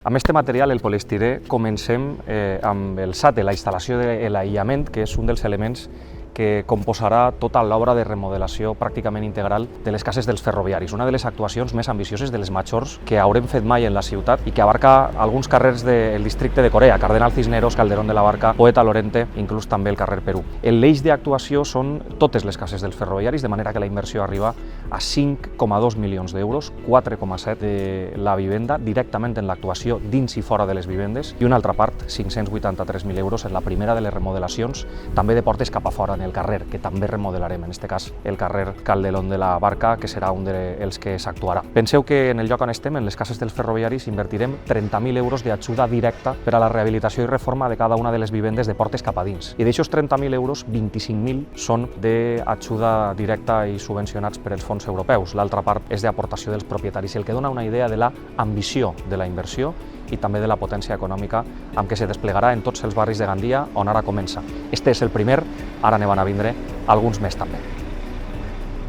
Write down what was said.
Amb este material, el poliestirè, comencem amb el SATE, la instal·lació de l'aïllament, que és un dels elements que composarà tota l'obra de remodelació pràcticament integral de les cases dels ferroviaris, una de les actuacions més ambicioses, de les majors que haurem fet mai en la ciutat i que abarca alguns carrers del districte de Corea, Cardenal Cisneros, Calderón de la Barca, Poeta Lorente, inclús també el carrer Perú. L'eix d'actuació són totes les cases dels ferroviaris, de manera que la inversió arriba a 5,2 milions d'euros, 4,7 de la vivenda, directament en l'actuació dins i fora de les vivendes, i una altra part, 583.000 euros, en la primera de les remodelacions, també de portes cap a fora, en el carrer, que també remodelarem, en aquest cas el carrer Calderón de la Barca, que serà un dels que s'actuarà. Penseu que en el lloc on estem, en les cases dels ferroviaris, invertirem 30.000 euros d'ajuda directa per a la rehabilitació i reforma de cada una de les vivendes de portes cap a dins. I d'aixòs 30.000 euros, 25.000 són d'ajuda directa i subvencionats per els fons europeus. L'altra part és d'aportació dels propietaris, el que dona una idea de l'ambició de la inversió i també de la potència econòmica amb què se desplegarà en tots els barris de Gandia on ara comença. Este és el primer, ara ne van a vindre alguns més també.